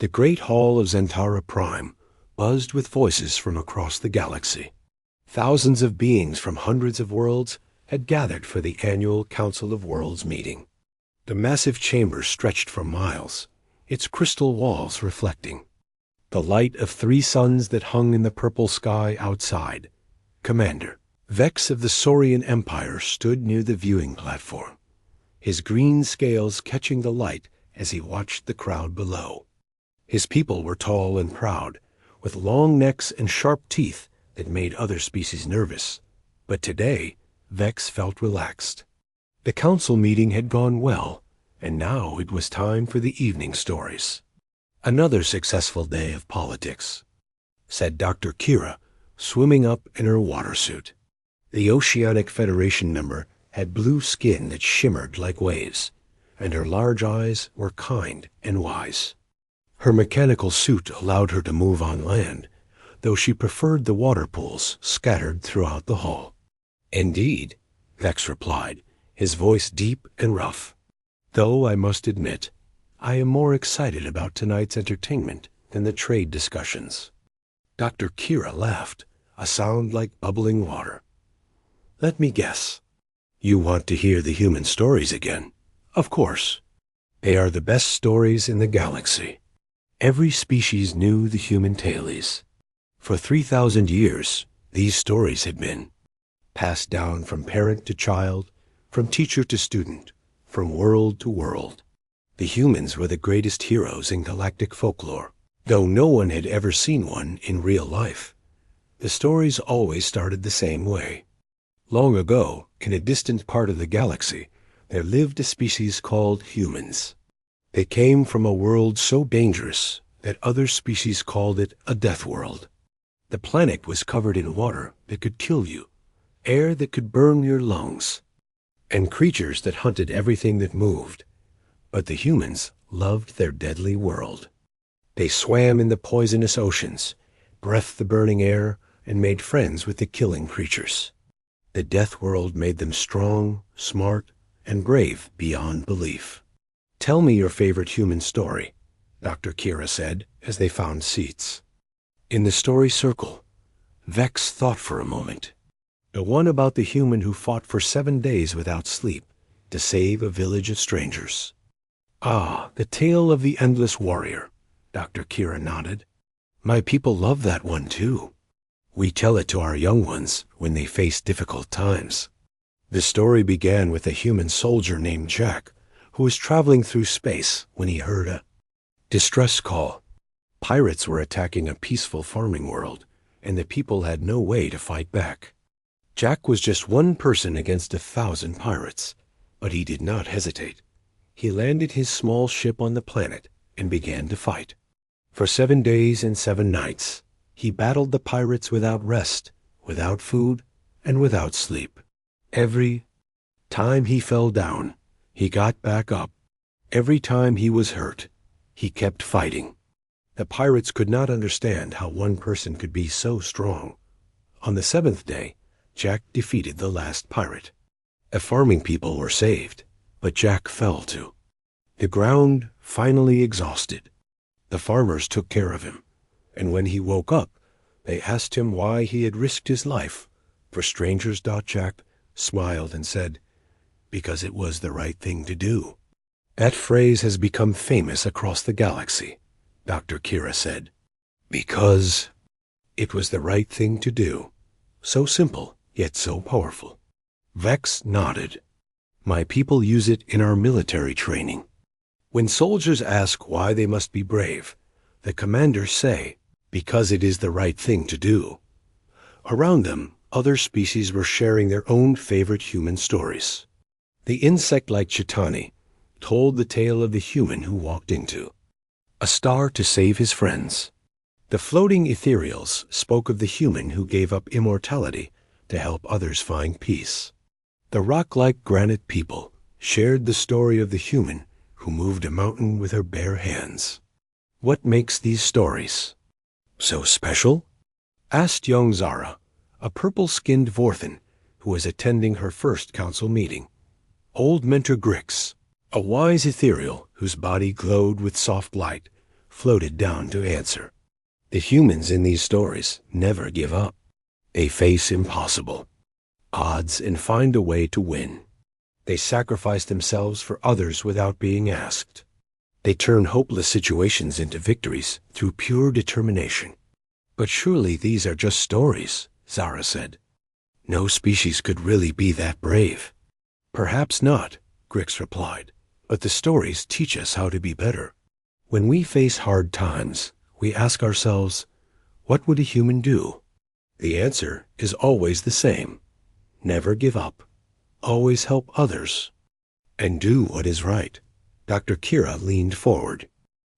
The great hall of Zentara Prime buzzed with voices from across the galaxy. Thousands of beings from hundreds of worlds had gathered for the annual Council of Worlds meeting. The massive chamber stretched for miles, its crystal walls reflecting the light of 3 suns that hung in the purple sky outside. Commander Vex of the Saurian Empire stood near the viewing platform, his green scales catching the light as he watched the crowd below. His people were tall and proud, with long necks and sharp teeth that made other species nervous. But today, Vex felt relaxed. The council meeting had gone well, and now it was time for the evening stories. Another successful day of politics, said Dr. Kira, swimming up in her water suit. The Oceanic Federation member had blue skin that shimmered like waves, and her large eyes were kind and wise. Her mechanical suit allowed her to move on land, though she preferred the water pools scattered throughout the hall. Indeed, Vex replied, his voice deep and rough. Though I must admit, I am more excited about tonight's entertainment than the trade discussions. Dr. Kira laughed, a sound like bubbling water. Let me guess. You want to hear the human stories again? Of course. They are the best stories in the galaxy. Every species knew the human tailies. For 3,000 years, these stories had been passed down from parent to child, from teacher to student, from world to world. The humans were the greatest heroes in galactic folklore, though no one had ever seen one in real life. The stories always started the same way. Long ago, in a distant part of the galaxy, there lived a species called humans. They came from a world so dangerous that other species called it a death world. The planet was covered in water that could kill you, air that could burn your lungs, and creatures that hunted everything that moved. But the humans loved their deadly world. They swam in the poisonous oceans, breathed the burning air, and made friends with the killing creatures. The death world made them strong, smart, and brave beyond belief. Tell me your favorite human story, Dr. Kira said as they found seats. In the story circle, Vex thought for a moment. The one about the human who fought for 7 days without sleep to save a village of strangers. Ah, the tale of the endless warrior, Dr. Kira nodded. My people love that one too. We tell it to our young ones when they face difficult times. The story began with a human soldier named Jack, who was traveling through space when he heard a distress call. Pirates were attacking a peaceful farming world, and the people had no way to fight back. Jack was just one person against 1,000 pirates, but he did not hesitate. He landed his small ship on the planet and began to fight. For 7 days and 7 nights, he battled the pirates without rest, without food, and without sleep. Every time he fell down, he got back up. Every time he was hurt, he kept fighting. The pirates could not understand how one person could be so strong. On the 7th day, Jack defeated the last pirate. The farming people were saved, but Jack fell too. The ground finally exhausted. The farmers took care of him, and when he woke up, they asked him why he had risked his life. For strangers, Jack smiled and said, because it was the right thing to do. That phrase has become famous across the galaxy, Dr. Kira said. Because it was the right thing to do. So simple, yet so powerful. Vex nodded. My people use it in our military training. When soldiers ask why they must be brave, the commanders say, because it is the right thing to do. Around them, other species were sharing their own favorite human stories. The insect-like Chitani told the tale of the human who walked into a star to save his friends. The floating ethereals spoke of the human who gave up immortality to help others find peace. The rock-like granite people shared the story of the human who moved a mountain with her bare hands. What makes these stories so special? Asked young Zara, a purple-skinned Vorthan who was attending her first council meeting. Old Mentor Grix, a wise ethereal whose body glowed with soft light, floated down to answer. The humans in these stories never give up. They face impossible odds and find a way to win. They sacrifice themselves for others without being asked. They turn hopeless situations into victories through pure determination. But surely these are just stories, Zara said. No species could really be that brave. Perhaps not, Grix replied, but the stories teach us how to be better. When we face hard times, we ask ourselves, what would a human do? The answer is always the same. Never give up. Always help others. And do what is right. Dr. Kira leaned forward.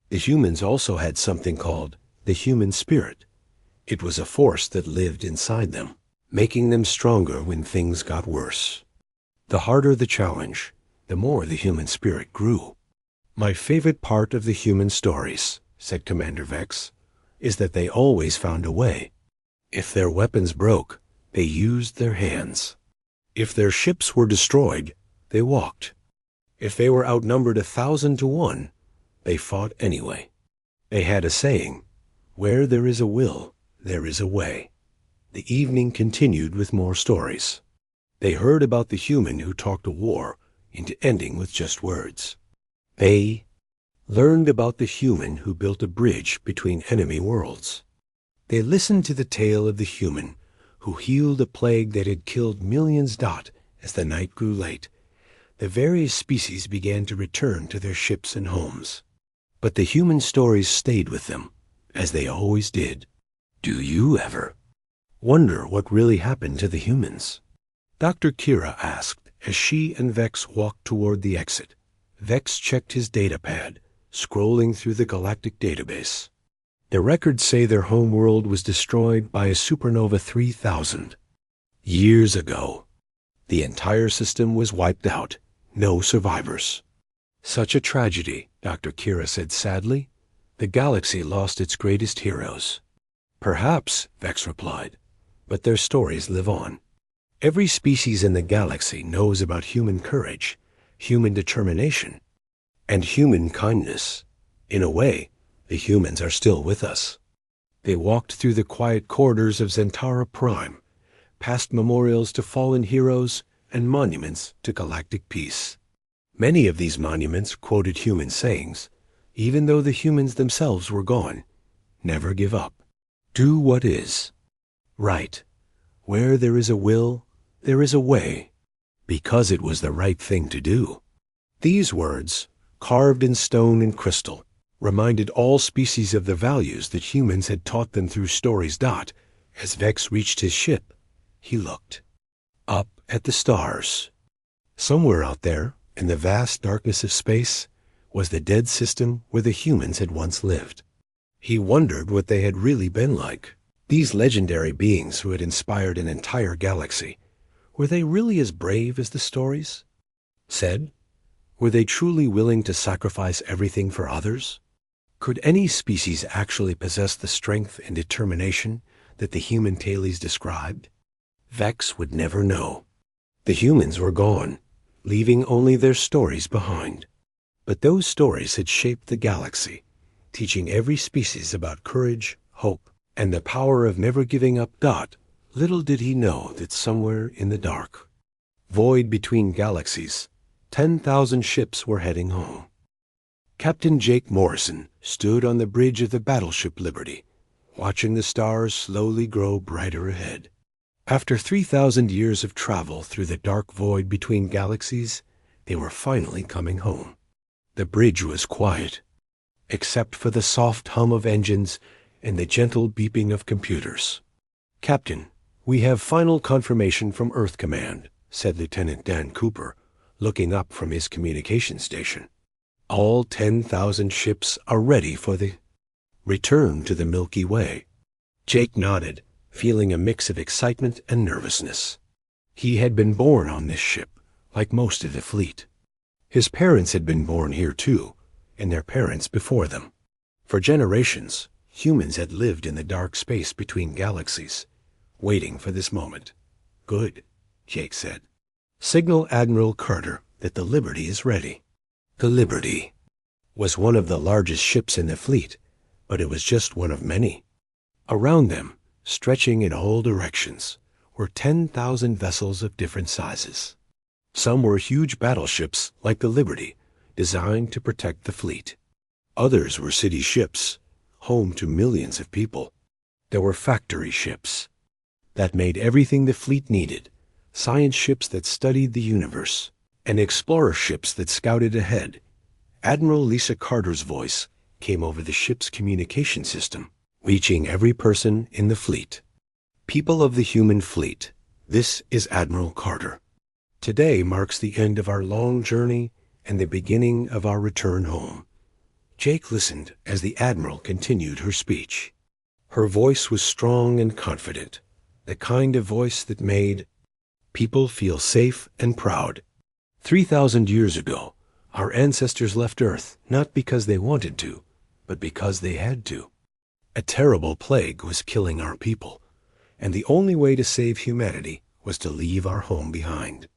The humans also had something called the human spirit. It was a force that lived inside them, making them stronger when things got worse. The harder the challenge, the more the human spirit grew. My favorite part of the human stories, said Commander Vex, is that they always found a way. If their weapons broke, they used their hands. If their ships were destroyed, they walked. If they were outnumbered 1,000 to 1, they fought anyway. They had a saying, where there is a will, there is a way. The evening continued with more stories. They heard about the human who talked a war into ending with just words. They learned about the human who built a bridge between enemy worlds. They listened to the tale of the human who healed a plague that had killed millions. As the night grew late, the various species began to return to their ships and homes. But the human stories stayed with them, as they always did. Do you ever wonder what really happened to the humans? Dr. Kira asked as she and Vex walked toward the exit. Vex checked his datapad, scrolling through the galactic database. The records say their homeworld was destroyed by a supernova 3000 years ago. The entire system was wiped out. No survivors. Such a tragedy, Dr. Kira said sadly. The galaxy lost its greatest heroes. Perhaps, Vex replied, but their stories live on. Every species in the galaxy knows about human courage, human determination, and human kindness. In a way, the humans are still with us. They walked through the quiet corridors of Zentara Prime, past memorials to fallen heroes and monuments to galactic peace. Many of these monuments quoted human sayings, even though the humans themselves were gone. Never give up. Do what is right. Where there is a will, there is a way, because it was the right thing to do. These words, carved in stone and crystal, reminded all species of the values that humans had taught them through stories. As Vex reached his ship, he looked up at the stars. Somewhere out there, in the vast darkness of space, was the dead system where the humans had once lived. He wondered what they had really been like. These legendary beings who had inspired an entire galaxy, were they really as brave as the stories said? Were they truly willing to sacrifice everything for others? Could any species actually possess the strength and determination that the human tales described? Vex would never know. The humans were gone, leaving only their stories behind. But those stories had shaped the galaxy, teaching every species about courage, hope, and the power of never giving up. Little did he know that somewhere in the dark void between galaxies, 10,000 ships were heading home. Captain Jake Morrison stood on the bridge of the battleship Liberty, watching the stars slowly grow brighter ahead. After 3,000 years of travel through the dark void between galaxies, they were finally coming home. The bridge was quiet, except for the soft hum of engines and the gentle beeping of computers. Captain, we have final confirmation from Earth Command, said Lieutenant Dan Cooper, looking up from his communication station. All 10,000 ships are ready for the return to the Milky Way. Jake nodded, feeling a mix of excitement and nervousness. He had been born on this ship, like most of the fleet. His parents had been born here too, and their parents before them. For generations, humans had lived in the dark space between galaxies, waiting for this moment. Good, Jake said. Signal Admiral Carter that the Liberty is ready. The Liberty was one of the largest ships in the fleet but it was just one of many. Around them, stretching in all directions, were 10,000 vessels of different sizes. Some were huge battleships like the Liberty, designed to protect the fleet. Others were city ships, home to millions of people. There were factory ships that made everything the fleet needed, science ships that studied the universe, and explorer ships that scouted ahead. Admiral Lisa Carter's voice came over the ship's communication system, reaching every person in the fleet. People of the human fleet, this is Admiral Carter. Today marks the end of our long journey and the beginning of our return home. Jake listened as the Admiral continued her speech. Her voice was strong and confident, the kind of voice that made people feel safe and proud. 3,000 years ago, our ancestors left Earth not because they wanted to, but because they had to. A terrible plague was killing our people, and the only way to save humanity was to leave our home behind.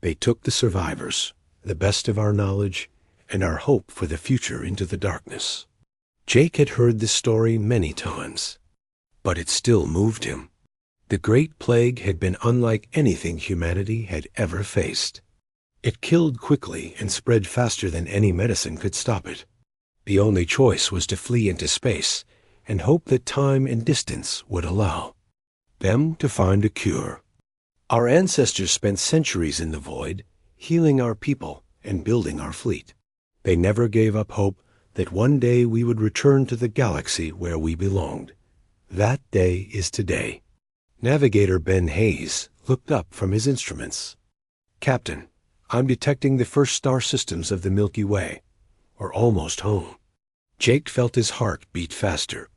They took the survivors, the best of our knowledge, and our hope for the future into the darkness. Jake had heard this story many times, but it still moved him. The Great Plague had been unlike anything humanity had ever faced. It killed quickly and spread faster than any medicine could stop it. The only choice was to flee into space and hope that time and distance would allow them to find a cure. Our ancestors spent centuries in the void, healing our people and building our fleet. They never gave up hope that one day we would return to the galaxy where we belonged. That day is today. Navigator Ben Hayes looked up from his instruments. "Captain, I'm detecting the first star systems of the Milky Way. We're almost home." Jake felt his heart beat faster.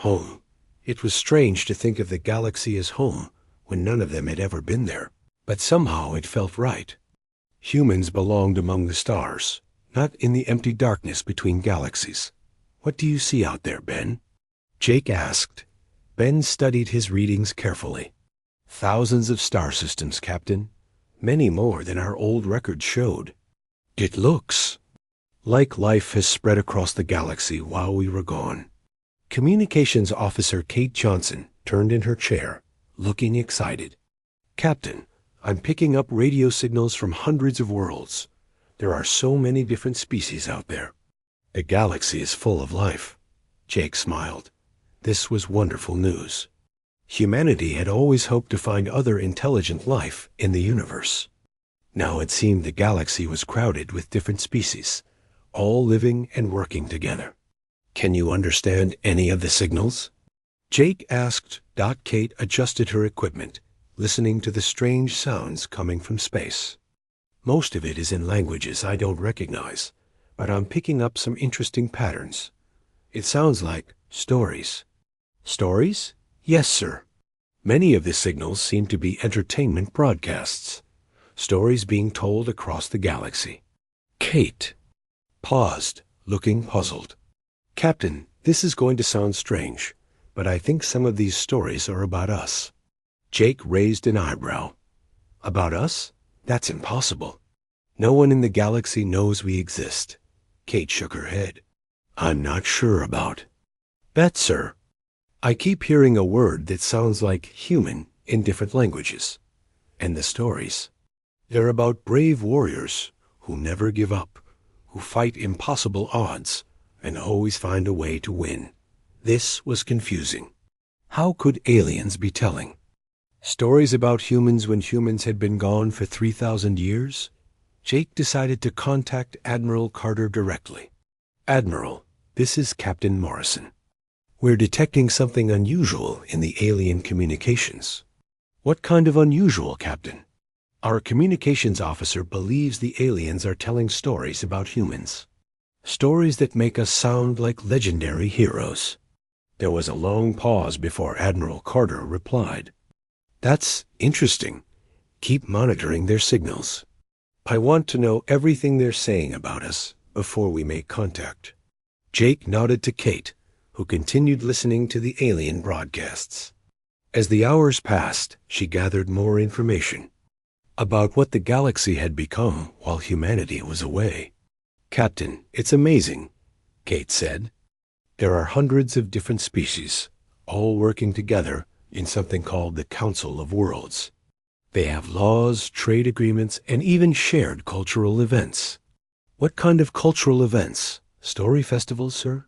Home. It was strange to think of the galaxy as home when none of them had ever been there, but somehow it felt right. Humans belonged among the stars, not in the empty darkness between galaxies. "What do you see out there, Ben?" Jake asked. Ben studied his readings carefully. "Thousands of star systems, Captain. Many more than our old records showed. It looks like life has spread across the galaxy while we were gone." Communications Officer Kate Johnson turned in her chair, looking excited. "Captain, I'm picking up radio signals from hundreds of worlds. There are so many different species out there. The galaxy is full of life." Jake smiled. This was wonderful news. Humanity had always hoped to find other intelligent life in the universe. Now it seemed the galaxy was crowded with different species, all living and working together. "Can you understand any of the signals?" Jake asked. Kate adjusted her equipment, listening to the strange sounds coming from space. "Most of it is in languages I don't recognize, but I'm picking up some interesting patterns. It sounds like stories." "Stories?" "Yes, sir. Many of the signals seem to be entertainment broadcasts, stories being told across the galaxy." Kate paused, looking puzzled. "Captain, this is going to sound strange, but I think some of these stories are about us." Jake raised an eyebrow. "About us? That's impossible. No one in the galaxy knows we exist." Kate shook her head. "I'm not sure about that, sir. I keep hearing a word that sounds like human in different languages. And the stories, they're about brave warriors who never give up, who fight impossible odds, and always find a way to win." This was confusing. How could aliens be telling stories about humans when humans had been gone for 3,000 years? Jake decided to contact Admiral Carter directly. "Admiral, this is Captain Morrison. We're detecting something unusual in the alien communications." "What kind of unusual, Captain?" "Our communications officer believes the aliens are telling stories about humans. Stories that make us sound like legendary heroes." There was a long pause before Admiral Carter replied. "That's interesting. Keep monitoring their signals. I want to know everything they're saying about us before we make contact." Jake nodded to Kate, who continued listening to the alien broadcasts. As the hours passed, she gathered more information about what the galaxy had become while humanity was away. "Captain, it's amazing," Kate said. There are hundreds of different species, all working together in something called the Council of Worlds. They have laws, trade agreements, and even shared cultural events. What kind of cultural events? Story festivals, sir?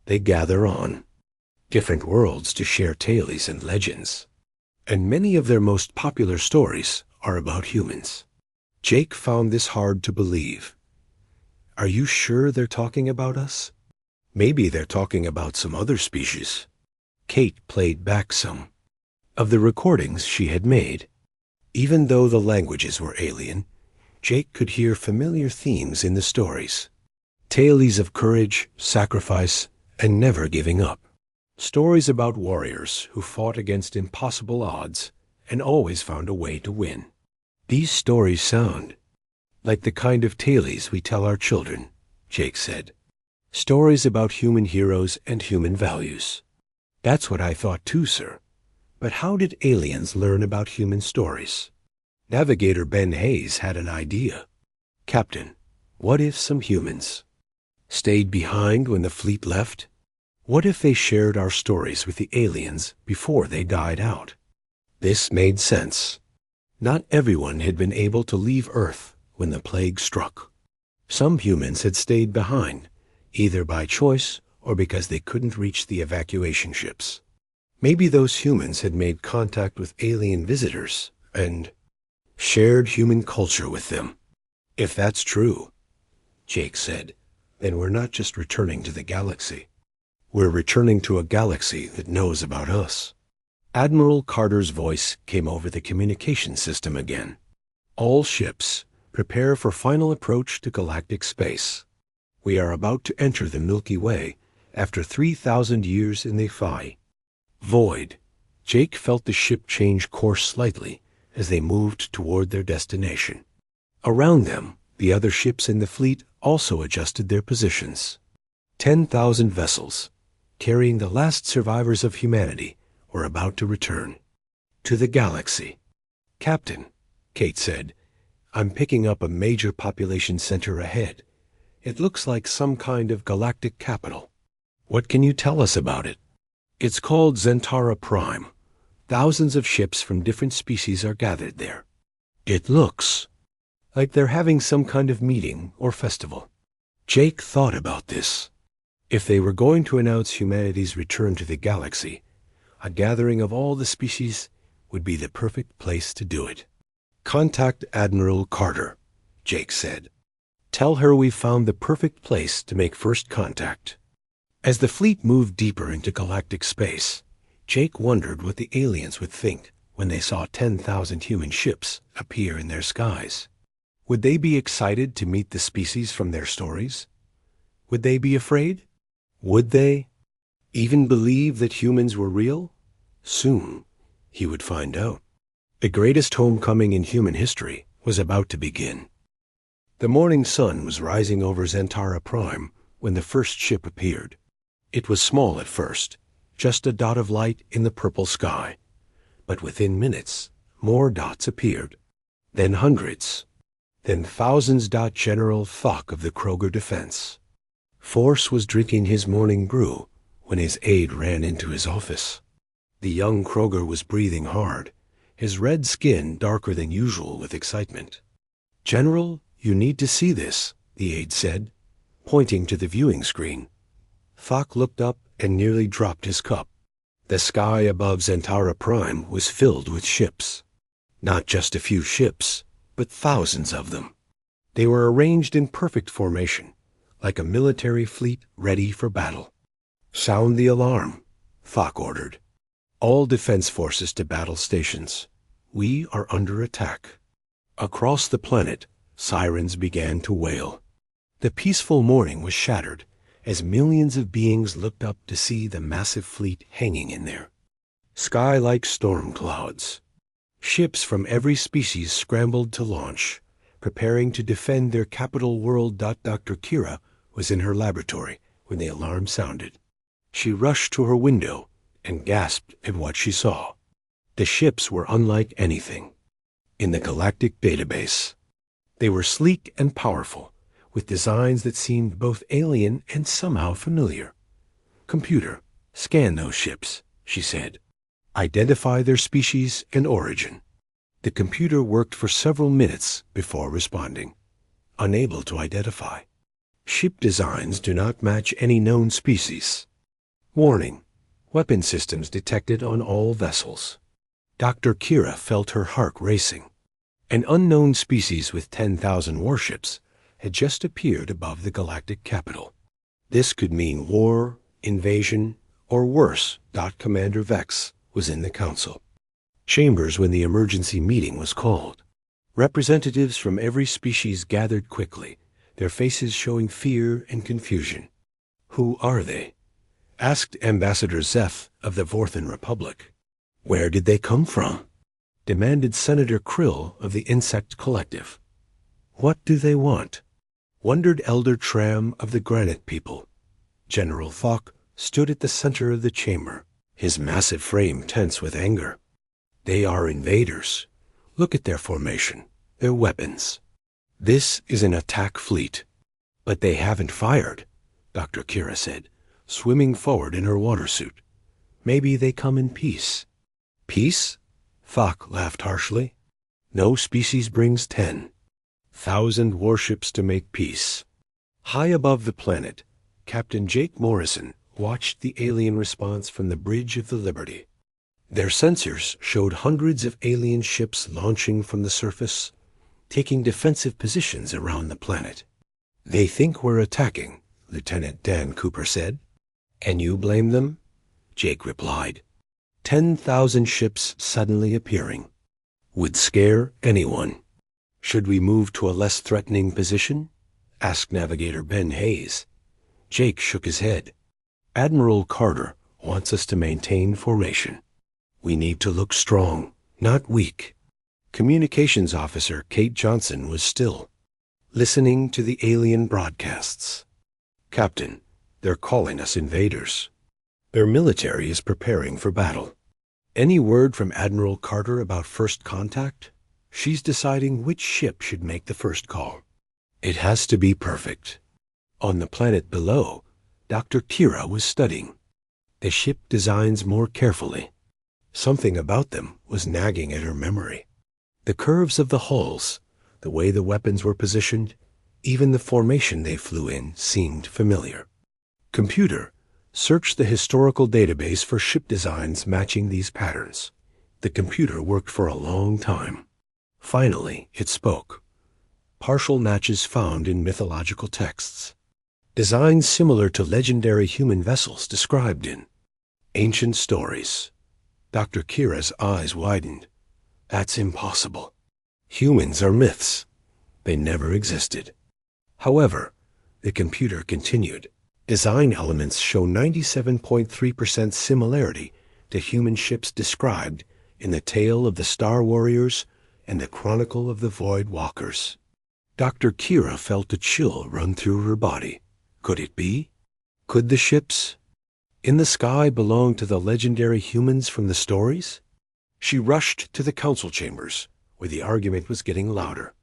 They gather on different worlds to share tales and legends. And many of their most popular stories are about humans. Jake found this hard to believe. Are you sure they're talking about us? Maybe they're talking about some other species. Kate played back some of the recordings she had made. Even though the languages were alien, Jake could hear familiar themes in the stories. Tales of courage, sacrifice, and never giving up. Stories about warriors who fought against impossible odds and always found a way to win. These stories sound like the kind of tales we tell our children, Jake said. Stories about human heroes and human values. That's what I thought too, sir. But how did aliens learn about human stories? Navigator Ben Hayes had an idea. Captain, what if some humans stayed behind when the fleet left? What if they shared our stories with the aliens before they died out? This made sense. Not everyone had been able to leave Earth when the plague struck. Some humans had stayed behind, either by choice or because they couldn't reach the evacuation ships. Maybe those humans had made contact with alien visitors and shared human culture with them. If that's true, Jake said, then we're not just returning to the galaxy. We're returning to a galaxy that knows about us. Admiral Carter's voice came over the communication system again. All ships, prepare for final approach to galactic space. We are about to enter the Milky Way after 3,000 years in the HFY. Void. Jake felt the ship change course slightly as they moved toward their destination. Around them, the other ships in the fleet also adjusted their positions. 10,000 vessels, carrying the last survivors of humanity, were about to return to the galaxy. Captain, Kate said, I'm picking up a major population center ahead. It looks like some kind of galactic capital. What can you tell us about it? It's called Zentara Prime. Thousands of ships from different species are gathered there. It looks like they're having some kind of meeting or festival. Jake thought about this. If they were going to announce humanity's return to the galaxy, a gathering of all the species would be the perfect place to do it. Contact Admiral Carter, Jake said. Tell her we've found the perfect place to make first contact. As the fleet moved deeper into galactic space, Jake wondered what the aliens would think when they saw 10,000 human ships appear in their skies. Would they be excited to meet the species from their stories? Would they be afraid? Would they even believe that humans were real? Soon, he would find out. The greatest homecoming in human history was about to begin. The morning sun was rising over Zentara Prime when the first ship appeared. It was small at first, just a dot of light in the purple sky. But within minutes, more dots appeared. Then hundreds. Then thousands. General Thok of the Kroger Defense Force was drinking his morning brew when his aide ran into his office. The young Kroger was breathing hard, his red skin darker than usual with excitement. General, you need to see this, the aide said, pointing to the viewing screen. Thok looked up and nearly dropped his cup. The sky above Zentara Prime was filled with ships. Not just a few ships, but thousands of them. They were arranged in perfect formation, like a military fleet ready for battle. Sound the alarm, Thok ordered. All defense forces to battle stations. We are under attack. Across the planet, sirens began to wail. The peaceful morning was shattered as millions of beings looked up to see the massive fleet hanging in there. Sky like storm clouds. Ships from every species scrambled to launch, preparing to defend their capital world. Dr. Kira was in her laboratory when the alarm sounded. She rushed to her window and gasped at what she saw. The ships were unlike anything in the galactic database. They were sleek and powerful, with designs that seemed both alien and somehow familiar. "Computer, scan those ships," she said. "Identify their species and origin." The computer worked for several minutes before responding. Unable to identify. Ship designs do not match any known species. Warning. Weapon systems detected on all vessels. Dr. Kira felt her heart racing. An unknown species with 10,000 warships had just appeared above the galactic capital. This could mean war, invasion, or worse. Commander Vex was in the council chambers when the emergency meeting was called. Representatives from every species gathered quickly, their faces showing fear and confusion. "Who are they?" asked Ambassador Zeph of the Vorthan Republic. "Where did they come from?" demanded Senator Krill of the Insect Collective. "What do they want?" wondered Elder Tram of the Granite People. General Thok stood at the center of the chamber, his massive frame tense with anger. "They are invaders. Look at their formation, their weapons. This is an attack fleet." "But they haven't fired," Dr. Kira said, swimming forward in her water suit. "Maybe they come in peace." "Peace?" Thok laughed harshly. "No species brings 10,000 warships to make peace." High above the planet, Captain Jake Morrison watched the alien response from the Bridge of the Liberty. Their sensors showed hundreds of alien ships launching from the surface, taking defensive positions around the planet. "They think we're attacking," Lieutenant Dan Cooper said. "And you blame them?" Jake replied. 10,000 ships suddenly appearing would scare anyone. "Should we move to a less threatening position?" asked Navigator Ben Hayes. Jake shook his head. "Admiral Carter wants us to maintain formation. We need to look strong, not weak." Communications Officer Kate Johnson was still, listening to the alien broadcasts. "Captain, they're calling us invaders. Their military is preparing for battle. Any word from Admiral Carter about first contact? She's deciding which ship should make the first call. It has to be perfect." On the planet below, Dr. Kira was studying the ship designs more carefully. Something about them was nagging at her memory. The curves of the hulls, the way the weapons were positioned, even the formation they flew in seemed familiar. "Computer, search the historical database for ship designs matching these patterns." The computer worked for a long time. Finally, it spoke. Partial matches found in mythological texts. Designs similar to legendary human vessels described in ancient stories. Dr. Kira's eyes widened. "That's impossible. Humans are myths. They never existed." However, the computer continued. Design elements show 97.3% similarity to human ships described in the Tale of the Star Warriors and the Chronicle of the Void Walkers. Dr. Kira felt a chill run through her body. Could it be? Could the ships in the sky belong to the legendary humans from the stories? She rushed to the council chambers, where the argument was getting louder.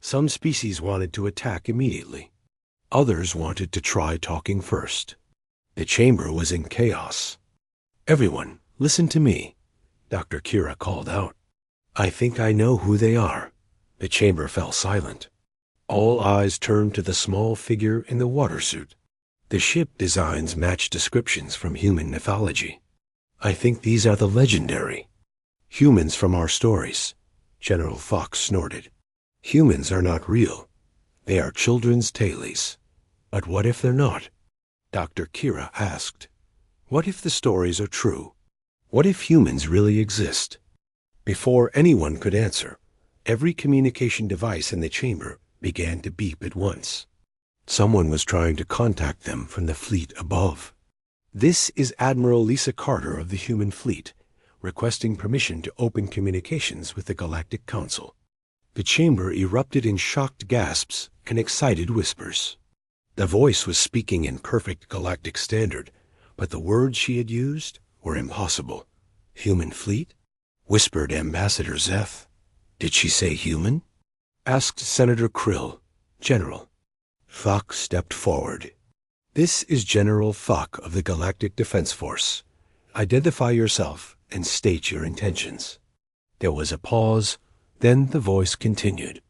Some species wanted to attack immediately. Others wanted to try talking first. The chamber was in chaos. "Everyone, listen to me," Dr. Kira called out. "I think I know who they are." The chamber fell silent. All eyes turned to the small figure in the water suit. The ship designs matched descriptions from human mythology. "I think these are the legendary humans from our stories," General Fox snorted. "Humans are not real. They are children's tales." "But what if they're not?" Dr. Kira asked. "What if the stories are true? What if humans really exist?" Before anyone could answer, every communication device in the chamber began to beep at once. Someone was trying to contact them from the fleet above. "This is Admiral Lisa Carter of the Human Fleet, requesting permission to open communications with the Galactic Council." The chamber erupted in shocked gasps and excited whispers. The voice was speaking in perfect galactic standard, but the words she had used were impossible. "Human fleet?" whispered Ambassador Zeph. "Did she say human?" asked Senator Krill. "General." Thok stepped forward. This is General Fuck of the Galactic Defense Force. Identify yourself and state your intentions." There was a pause, then the voice continued.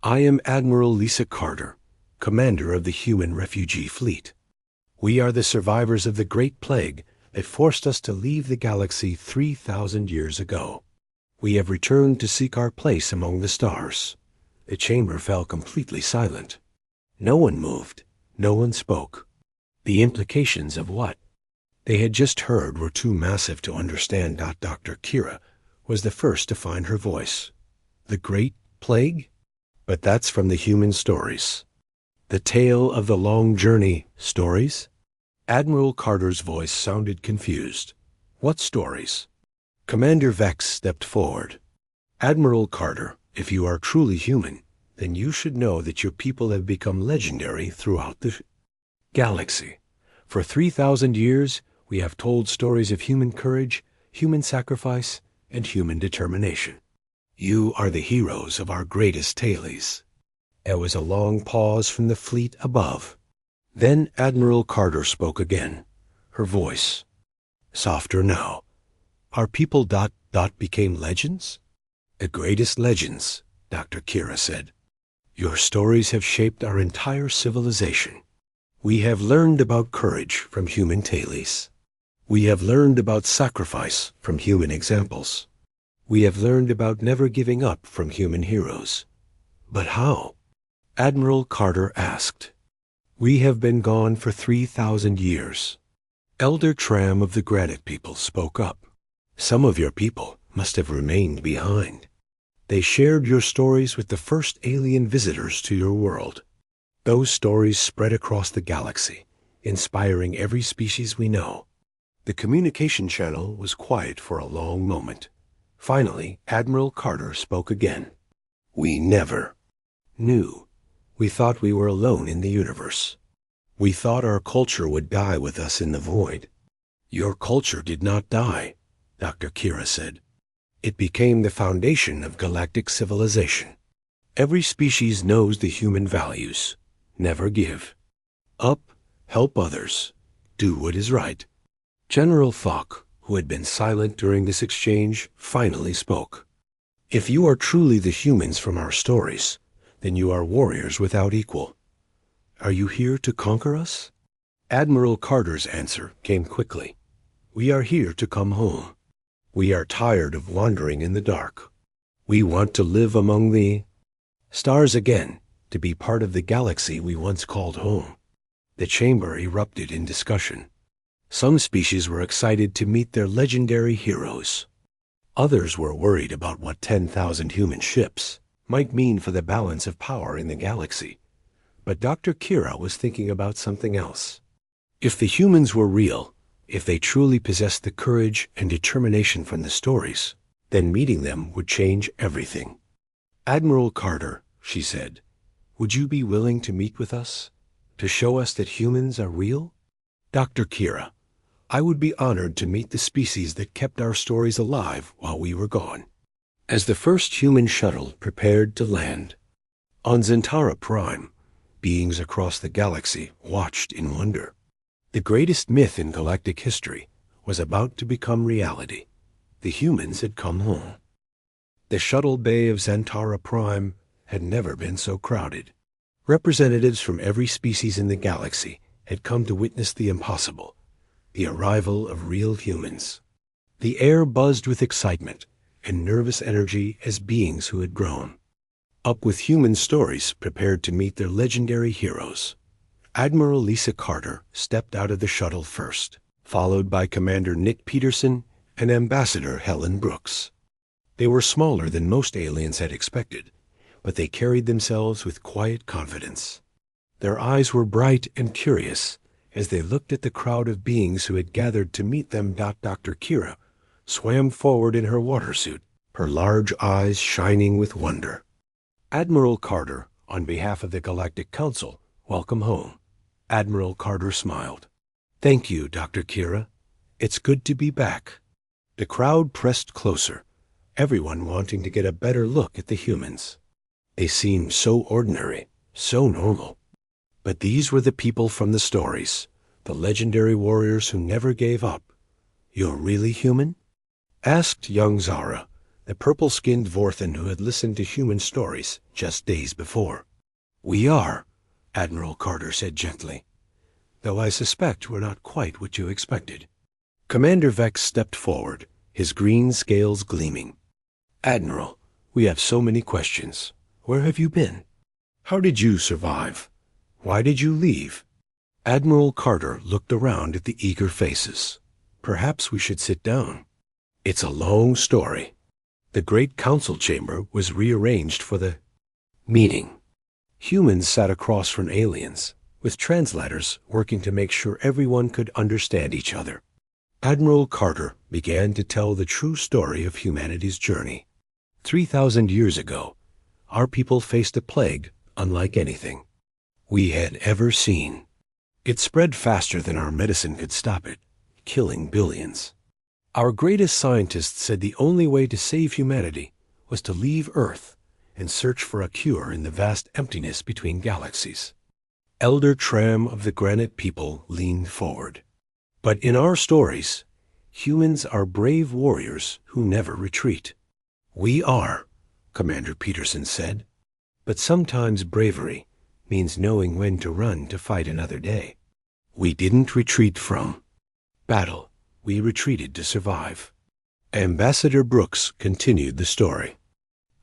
"I am Admiral Lisa Carter, commander of the human refugee fleet. We are the survivors of the Great Plague that forced us to leave the galaxy 3,000 years ago. We have returned to seek our place among the stars." The chamber fell completely silent. No one moved. No one spoke. The implications of what they had just heard were too massive to understand. Dr. Kira was the first to find her voice. "The Great Plague? But that's from the human stories. The tale of the long journey stories?" Admiral Carter's voice sounded confused. "What stories?" Commander Vex stepped forward. "Admiral Carter, if you are truly human, then you should know that your people have become legendary throughout the galaxy. For 3,000 years, we have told stories of human courage, human sacrifice, and human determination. You are the heroes of our greatest tales." There was a long pause from the fleet above. Then Admiral Carter spoke again, her voice softer now. "Our people ... became legends?" "The greatest legends," Dr. Kira said. "Your stories have shaped our entire civilization. We have learned about courage from human tales. We have learned about sacrifice from human examples. We have learned about never giving up from human heroes." "But how?" Admiral Carter asked. "We have been gone for 3,000 years. Elder Tram of the Granite people spoke up. Some of your people must have remained behind. They shared your stories with the first alien visitors to your world. Those stories spread across the galaxy, inspiring every species we know." The communication channel was quiet for a long moment. Finally, Admiral Carter spoke again. "We never knew. We thought we were alone in the universe. We thought our culture would die with us in the void." "Your culture did not die," Dr. Kira said. "It became the foundation of galactic civilization. Every species knows the human values. Never give up, help others, do what is right." General Falk, who had been silent during this exchange, finally spoke. "If you are truly the humans from our stories, then you are warriors without equal. Are you here to conquer us?" Admiral Carter's answer came quickly. "We are here to come home. We are tired of wandering in the dark. We want to live among the stars again, to be part of the galaxy we once called home." The chamber erupted in discussion. Some species were excited to meet their legendary heroes. Others were worried about what 10,000 human ships might mean for the balance of power in the galaxy. But Dr. Kira was thinking about something else. If the humans were real, if they truly possessed the courage and determination from the stories, then meeting them would change everything. "Admiral Carter," she said, "would you be willing to meet with us, to show us that humans are real?" "Dr. Kira, I would be honored to meet the species that kept our stories alive while we were gone." As the first human shuttle prepared to land on Zentara Prime, beings across the galaxy watched in wonder. The greatest myth in galactic history was about to become reality. The humans had come home. The shuttle bay of Zentara Prime had never been so crowded. Representatives from every species in the galaxy had come to witness the impossible, the arrival of real humans. The air buzzed with excitement and nervous energy as beings who had grown up with human stories prepared to meet their legendary heroes. Admiral Lisa Carter stepped out of the shuttle first, followed by Commander Nick Peterson and Ambassador Helen Brooks. They were smaller than most aliens had expected, but they carried themselves with quiet confidence. Their eyes were bright and curious as they looked at the crowd of beings who had gathered to meet them. Dr. Kira swam forward in her water suit, her large eyes shining with wonder. "Admiral Carter, on behalf of the Galactic Council, welcome home." Admiral Carter smiled. "Thank you, Dr. Kira. It's good to be back." The crowd pressed closer, everyone wanting to get a better look at the humans. They seemed so ordinary, so normal. But these were the people from the stories, the legendary warriors who never gave up. "You're really human?" asked young Zara, the purple-skinned Vorthan who had listened to human stories just days before. "We are," Admiral Carter said gently, "though I suspect we're not quite what you expected." Commander Vex stepped forward, his green scales gleaming. "Admiral, we have so many questions. Where have you been? How did you survive? Why did you leave?" Admiral Carter looked around at the eager faces. "Perhaps we should sit down. It's a long story." The great council chamber was rearranged for the meeting. Humans sat across from aliens, with translators working to make sure everyone could understand each other. Admiral Carter began to tell the true story of humanity's journey. 3,000 years ago, our people faced a plague unlike anything we had ever seen. It spread faster than our medicine could stop it, killing billions. Our greatest scientists said the only way to save humanity was to leave Earth and search for a cure in the vast emptiness between galaxies. Elder Tram of the Granite People leaned forward. "But in our stories, humans are brave warriors who never retreat." "We are," Commander Peterson said. "But sometimes bravery means knowing when to run to fight another day. We didn't retreat from battle. We retreated to survive." Ambassador Brooks continued the story.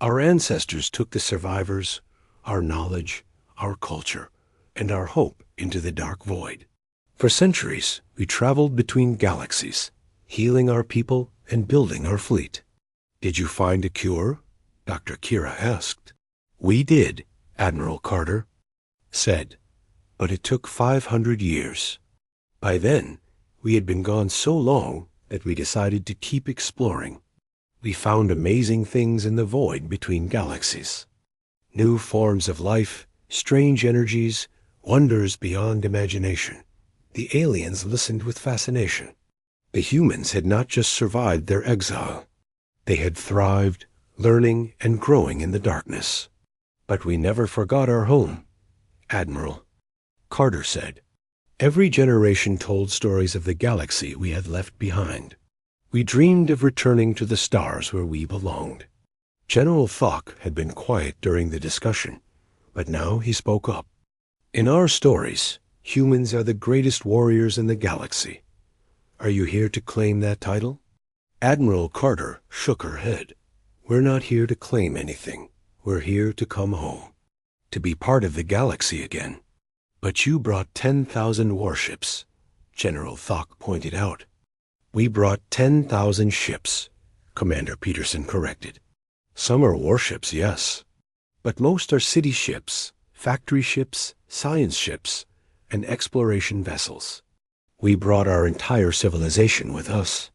"Our ancestors took the survivors, our knowledge, our culture, and our hope into the dark void. For centuries, we traveled between galaxies, healing our people and building our fleet." "Did you find a cure?" Dr. Kira asked. "We did," Admiral Carter said, "but it took 500 years. By then, we had been gone so long that we decided to keep exploring. We found amazing things in the void between galaxies. New forms of life, strange energies, wonders beyond imagination. The aliens listened with fascination. The humans had not just survived their exile. They had thrived, learning and growing in the darkness. But we never forgot our home," Admiral Carter said. "Every generation told stories of the galaxy we had left behind. We dreamed of returning to the stars where we belonged." General Thok had been quiet during the discussion, but now he spoke up. "In our stories, humans are the greatest warriors in the galaxy. Are you here to claim that title?" Admiral Carter shook her head. "We're not here to claim anything. We're here to come home, to be part of the galaxy again." "But you brought 10,000 warships," General Thok pointed out. "We brought 10,000 ships," Commander Peterson corrected. "Some are warships, yes, but most are city ships, factory ships, science ships, and exploration vessels. We brought our entire civilization with us."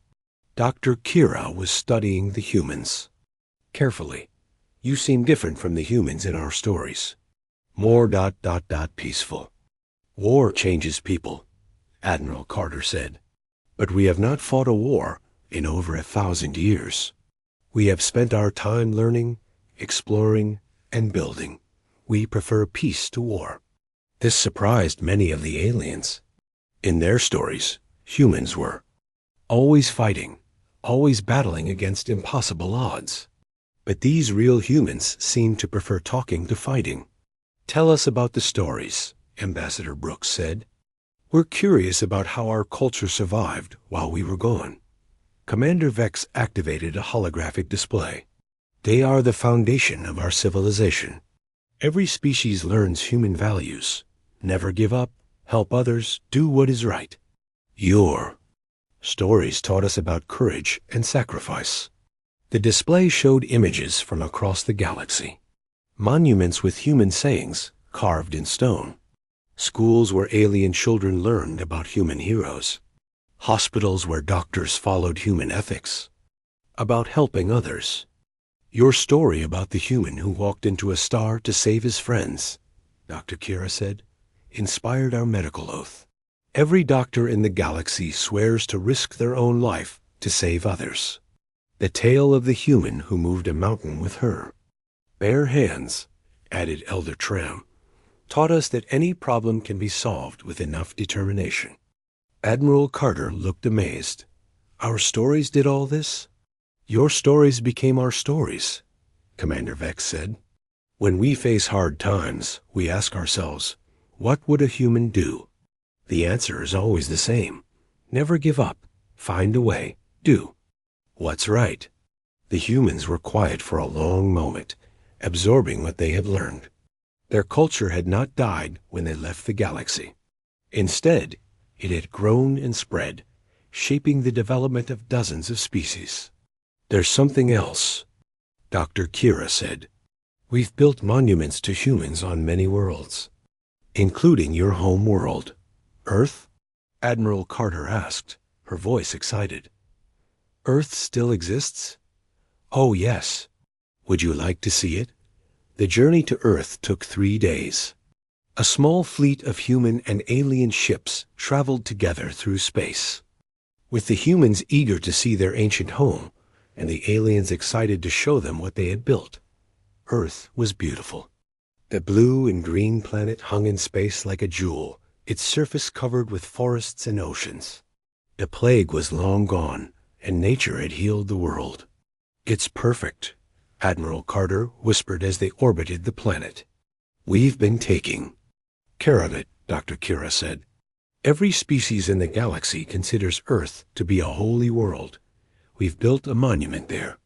Dr. Kira was studying the humans carefully. "You seem different from the humans in our stories. More ... peaceful." "War changes people," Admiral Carter said. "But we have not fought a war in over 1,000 years. We have spent our time learning, exploring, and building. We prefer peace to war." This surprised many of the aliens. In their stories, humans were always fighting, always battling against impossible odds. But these real humans seemed to prefer talking to fighting. "Tell us about the stories," Ambassador Brooks said. "We're curious about how our culture survived while we were gone." Commander Vex activated a holographic display. "They are the foundation of our civilization. Every species learns human values. Never give up, help others, do what is right. Your stories taught us about courage and sacrifice." The display showed images from across the galaxy. Monuments with human sayings carved in stone. Schools where alien children learned about human heroes. Hospitals where doctors followed human ethics. About helping others. "Your story about the human who walked into a star to save his friends," Dr. Kira said, "inspired our medical oath. Every doctor in the galaxy swears to risk their own life to save others." The tale of the human who moved a mountain with her. "Bare hands," added Elder Tram. taught us that any problem can be solved with enough determination. Admiral Carter looked amazed. Our stories did all this? Your stories became our stories, Commander Vex said. When we face hard times, we ask ourselves, what would a human do? The answer is always the same. Never give up. Find a way. Do what's right. The humans were quiet for a long moment, absorbing what they had learned. Their culture had not died when they left the galaxy. Instead, it had grown and spread, shaping the development of dozens of species. There's something else, Dr. Kira said. We've built monuments to humans on many worlds, including your home world, Earth? Admiral Carter asked, her voice excited. Earth still exists? Oh, yes. Would you like to see it? The journey to Earth took 3 days. A small fleet of human and alien ships traveled together through space. With the humans eager to see their ancient home, and the aliens excited to show them what they had built, Earth was beautiful. The blue and green planet hung in space like a jewel, its surface covered with forests and oceans. The plague was long gone, and nature had healed the world. It's perfect, Admiral Carter whispered as they orbited the planet. We've been taking care of it, Dr. Kira said. Every species in the galaxy considers Earth to be a holy world. We've built a monument there.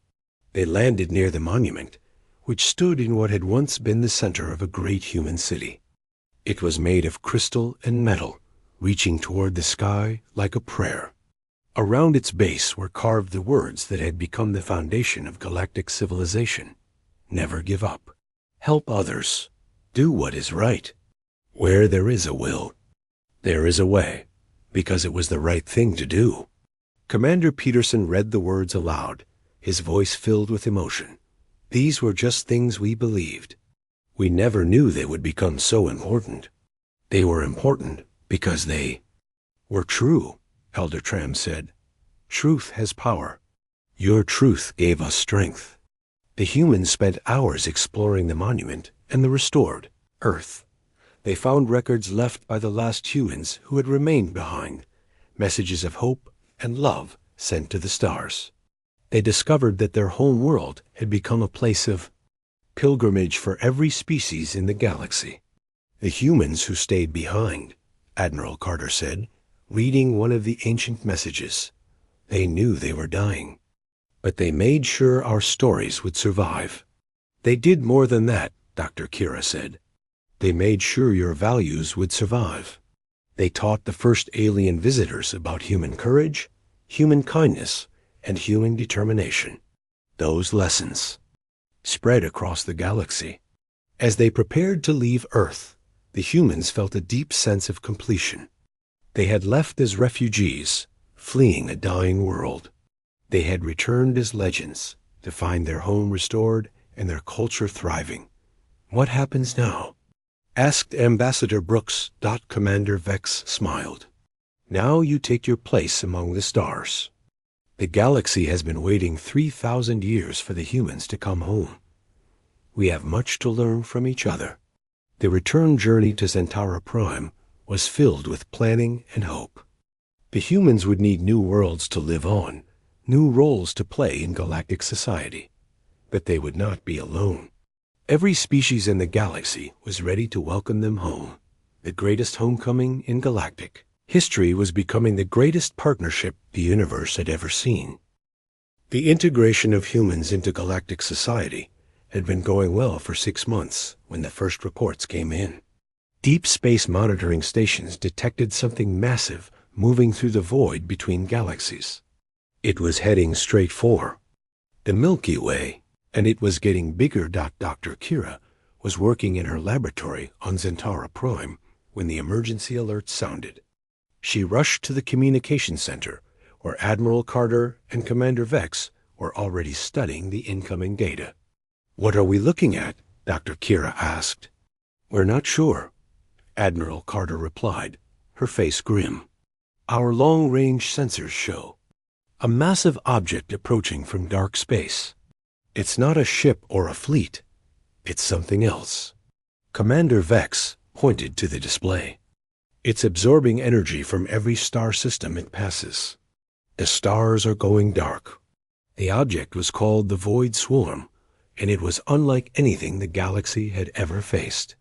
They landed near the monument, which stood in what had once been the center of a great human city. It was made of crystal and metal, reaching toward the sky like a prayer. Around its base were carved the words that had become the foundation of galactic civilization. Never give up. Help others. Do what is right. Where there is a will, there is a way, because it was the right thing to do. Commander Peterson read the words aloud, his voice filled with emotion. These were just things we believed. We never knew they would become so important. They were important because they were true, Elder Tram said. Truth has power. Your truth gave us strength. The humans spent hours exploring the monument and the restored Earth. They found records left by the last humans who had remained behind, messages of hope and love sent to the stars. They discovered that their home world had become a place of pilgrimage for every species in the galaxy. The humans who stayed behind, Admiral Carter said, reading one of the ancient messages. They knew they were dying, but they made sure our stories would survive. They did more than that, Dr. Kira said. They made sure your values would survive. They taught the first alien visitors about human courage, human kindness, and human determination. Those lessons spread across the galaxy. As they prepared to leave Earth, the humans felt a deep sense of completion. They had left as refugees, fleeing a dying world. They had returned as legends to find their home restored and their culture thriving. What happens now? Asked Ambassador Brooks. Commander Vex smiled. Now you take your place among the stars. The galaxy has been waiting 3,000 years for the humans to come home. We have much to learn from each other. The return journey to Centauri Prime was filled with planning and hope. The humans would need new worlds to live on, new roles to play in galactic society. But they would not be alone. Every species in the galaxy was ready to welcome them home. The greatest homecoming in galactic history was becoming the greatest partnership the universe had ever seen. The integration of humans into galactic society had been going well for 6 months when the first reports came in. Deep space monitoring stations detected something massive moving through the void between galaxies. It was heading straight for the Milky Way, and it was getting bigger. Dr. Kira was working in her laboratory on Centauri Prime when the emergency alert sounded. She rushed to the communication center, where Admiral Carter and Commander Vex were already studying the incoming data. What are we looking at? Dr. Kira asked. We're not sure, Admiral Carter replied, her face grim. Our long-range sensors show a massive object approaching from dark space. It's not a ship or a fleet. It's something else. Commander Vex pointed to the display. It's absorbing energy from every star system it passes. The stars are going dark. The object was called the Void Swarm, and it was unlike anything the galaxy had ever faced.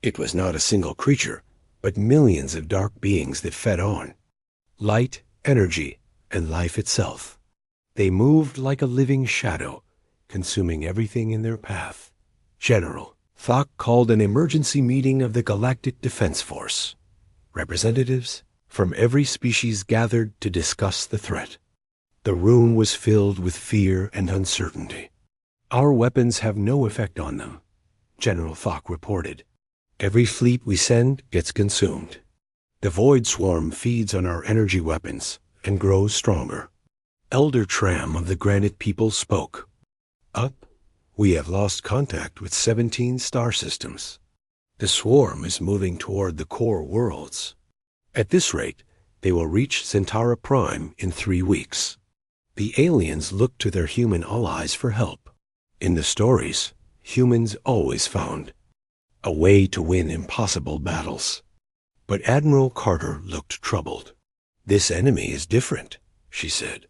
It was not a single creature, but millions of dark beings that fed on. Light, energy, and life itself. They moved like a living shadow, consuming everything in their path. General Thok called an emergency meeting of the Galactic Defense Force. Representatives from every species gathered to discuss the threat. The room was filled with fear and uncertainty. Our weapons have no effect on them, General Thok reported. Every fleet we send gets consumed. The Void Swarm feeds on our energy weapons and grows stronger. Elder Tram of the Granite People spoke. Up, we have lost contact with 17 star systems. The swarm is moving toward the core worlds. At this rate, they will reach Centauri Prime in 3 weeks. The aliens looked to their human allies for help. In the stories, humans always found a way to win impossible battles. But Admiral Carter looked troubled. This enemy is different, she said.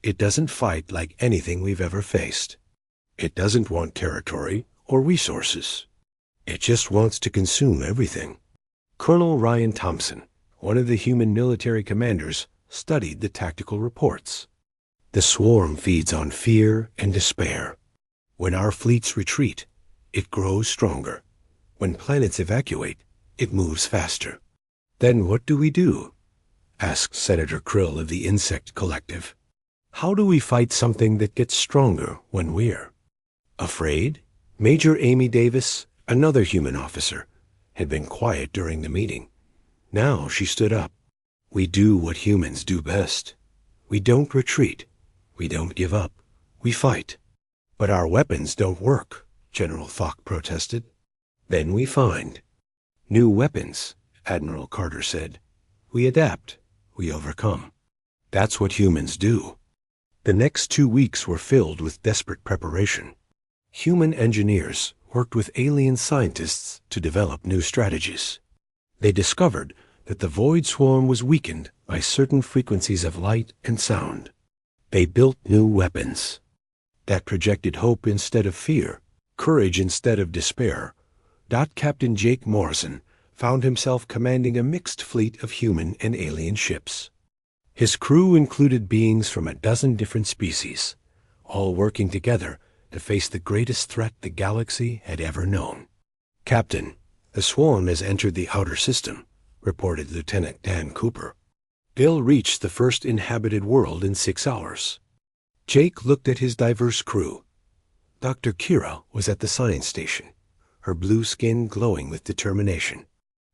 It doesn't fight like anything we've ever faced. It doesn't want territory or resources. It just wants to consume everything. Colonel Ryan Thompson, one of the human military commanders, studied the tactical reports. The swarm feeds on fear and despair. When our fleets retreat, it grows stronger. When planets evacuate, it moves faster. Then what do we do? Asked Senator Krill of the Insect Collective. How do we fight something that gets stronger when we're afraid? Major Amy Davis, another human officer, had been quiet during the meeting. Now she stood up. We do what humans do best. We don't retreat. We don't give up. We fight. But our weapons don't work, General Thok protested. Then we find new weapons, Admiral Carter said. We adapt. We overcome. That's what humans do. The next 2 weeks were filled with desperate preparation. Human engineers worked with alien scientists to develop new strategies. They discovered that the Void Swarm was weakened by certain frequencies of light and sound. They built new weapons that projected hope instead of fear, courage instead of despair. Captain Jake Morrison found himself commanding a mixed fleet of human and alien ships. His crew included beings from a dozen different species, all working together to face the greatest threat the galaxy had ever known. Captain, the swarm has entered the outer system, reported Lieutenant Dan Cooper. They'll reach the first inhabited world in 6 hours. Jake looked at his diverse crew. Dr. Kira was at the science station, her blue skin glowing with determination.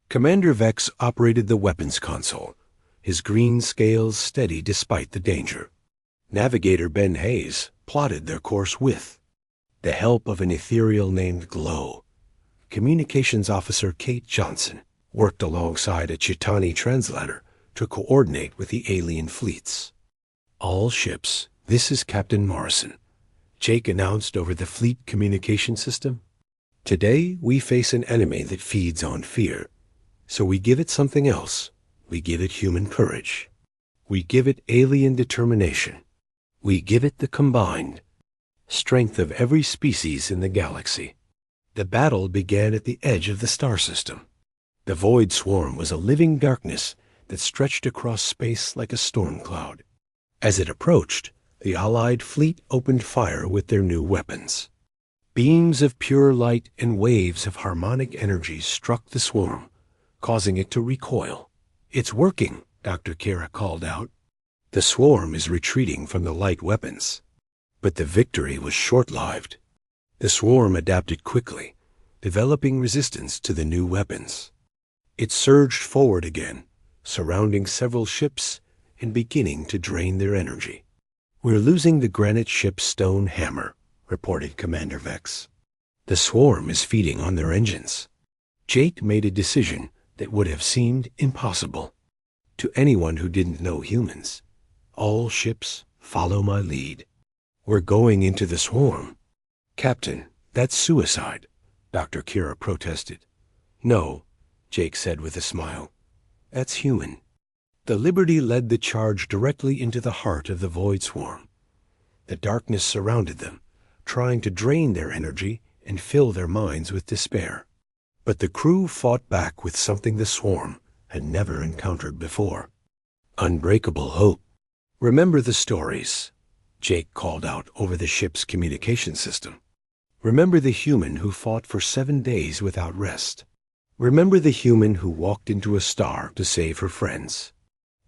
Commander Vex operated the weapons console, his green scales steady despite the danger. Navigator Ben Hayes plotted their course with the help of an ethereal named Glow. Communications Officer Kate Johnson worked alongside a Chitani translator to coordinate with the alien fleets. All ships, this is Captain Morrison, Jake announced over the fleet communication system. Today we face an enemy that feeds on fear, so we give it something else. We give it human courage. We give it alien determination. We give it the combined strength of every species in the galaxy. The battle began at the edge of the star system. The Void Swarm was a living darkness that stretched across space like a storm cloud. As it approached, the Allied fleet opened fire with their new weapons. Beams of pure light and waves of harmonic energy struck the swarm, causing it to recoil. It's working, Dr. Kira called out. The swarm is retreating from the light weapons. But the victory was short-lived. The swarm adapted quickly, developing resistance to the new weapons. It surged forward again, surrounding several ships and beginning to drain their energy. We're losing the granite ship's stone hammer, reported Commander Vex. The swarm is feeding on their engines. Jake made a decision that would have seemed impossible to anyone who didn't know humans. All ships follow my lead. We're going into the swarm. Captain, that's suicide, Dr. Kira protested. No, Jake said with a smile. That's human. The Liberty led the charge directly into the heart of the Void Swarm. The darkness surrounded them, trying to drain their energy and fill their minds with despair. But the crew fought back with something the Swarm had never encountered before. Unbreakable hope. Remember the stories, Jake called out over the ship's communication system. Remember the human who fought for 7 days without rest. Remember the human who walked into a star to save her friends.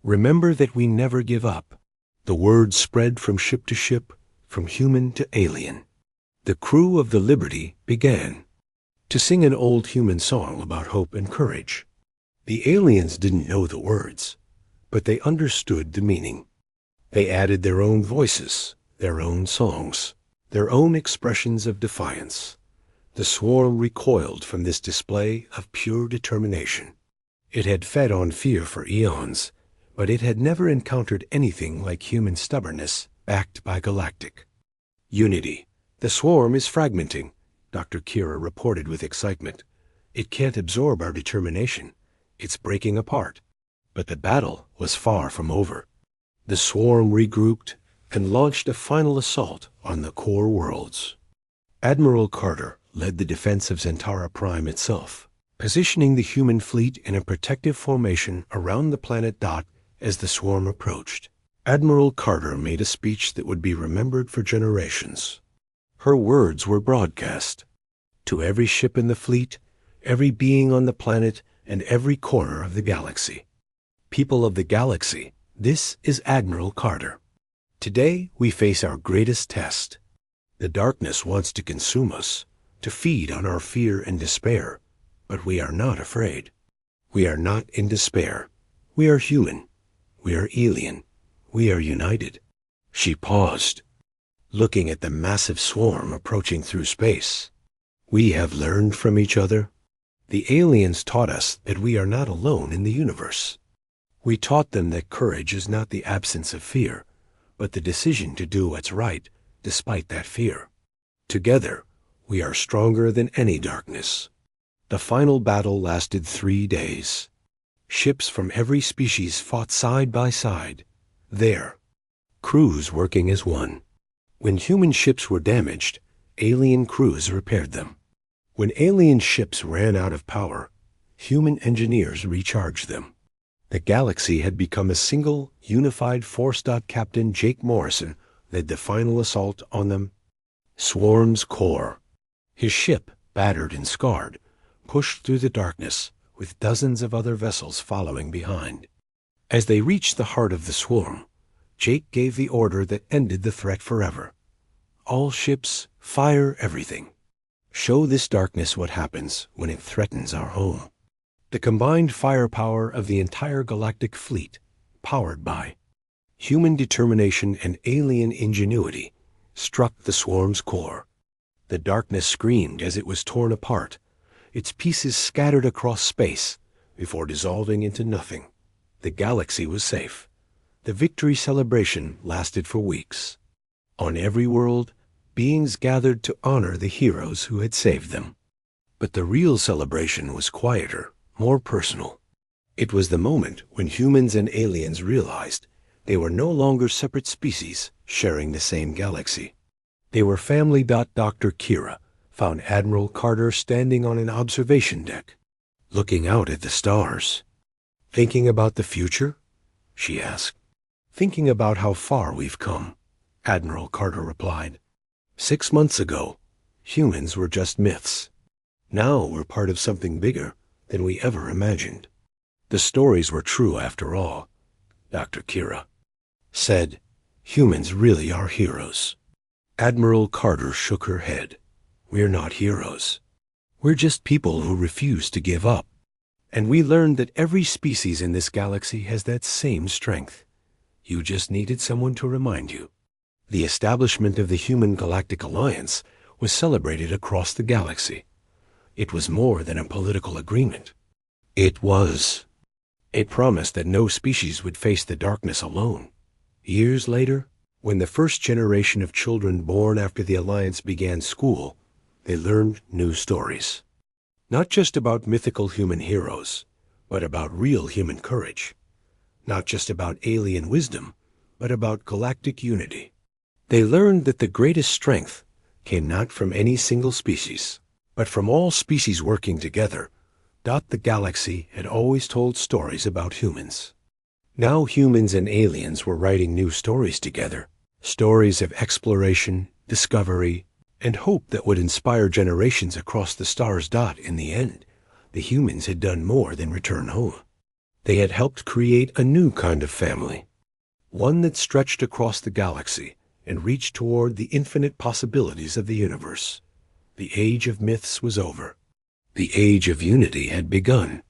Remember that we never give up. The word spread from ship to ship, from human to alien. The crew of the Liberty began to sing an old human song about hope and courage. The aliens didn't know the words, but they understood the meaning. They added their own voices, their own songs, their own expressions of defiance. The Swarm recoiled from this display of pure determination. It had fed on fear for eons, but it had never encountered anything like human stubbornness backed by galactic unity. The Swarm is fragmenting, Dr. Kira reported with excitement. It can't absorb our determination. It's breaking apart. But the battle was far from over. The Swarm regrouped and launched a final assault on the core worlds. Admiral Carter led the defense of Zentara Prime itself, positioning the human fleet in a protective formation around the planet Dot as the Swarm approached. Admiral Carter made a speech that would be remembered for generations. Her words were broadcast to every ship in the fleet, every being on the planet, and every corner of the galaxy. People of the galaxy, this is Admiral Carter. Today we face our greatest test. The darkness wants to consume us, to feed on our fear and despair, but we are not afraid. We are not in despair. We are human. We are alien. We are united. She paused, looking at the massive Swarm approaching through space. We have learned from each other. The aliens taught us that we are not alone in the universe. We taught them that courage is not the absence of fear, but the decision to do what's right despite that fear. Together, we are stronger than any darkness. The final battle lasted 3 days. Ships from every species fought side by side. There, crews working as one. When human ships were damaged, alien crews repaired them. When alien ships ran out of power, human engineers recharged them. The galaxy had become a single, unified force. Captain Jake Morrison led the final assault on them. Swarm's core. His ship, battered and scarred, pushed through the darkness, with dozens of other vessels following behind. As they reached the heart of the Swarm, Jake gave the order that ended the threat forever. All ships, fire everything. Show this darkness what happens when it threatens our home. The combined firepower of the entire galactic fleet, powered by human determination and alien ingenuity, struck the Swarm's core. The darkness screamed as it was torn apart, its pieces scattered across space before dissolving into nothing. The galaxy was safe. The victory celebration lasted for weeks. On every world, beings gathered to honor the heroes who had saved them. But the real celebration was quieter, more personal. It was the moment when humans and aliens realized they were no longer separate species sharing the same galaxy. They were family. Dr. Kira found Admiral Carter standing on an observation deck, looking out at the stars. Thinking about the future? She asked. Thinking about how far we've come, Admiral Carter replied. 6 months ago, humans were just myths. Now we're part of something bigger than we ever imagined. The stories were true after all, Dr. Kira said. Humans really are heroes. Admiral Carter shook her head. We're not heroes. We're just people who refuse to give up. And we learned that every species in this galaxy has that same strength. You just needed someone to remind you. The establishment of the Human Galactic Alliance was celebrated across the galaxy. It was more than a political agreement. It was. It promised that no species would face the darkness alone. Years later, when the first generation of children born after the Alliance began school, they learned new stories. Not just about mythical human heroes, but about real human courage. Not just about alien wisdom, but about galactic unity. They learned that the greatest strength came not from any single species, but from all species working together. The galaxy had always told stories about humans. Now humans and aliens were writing new stories together, stories of exploration, discovery, and hope that would inspire generations across the stars. In the end, the humans had done more than return home. They had helped create a new kind of family, one that stretched across the galaxy and reached toward the infinite possibilities of the universe. The age of myths was over. The age of unity had begun.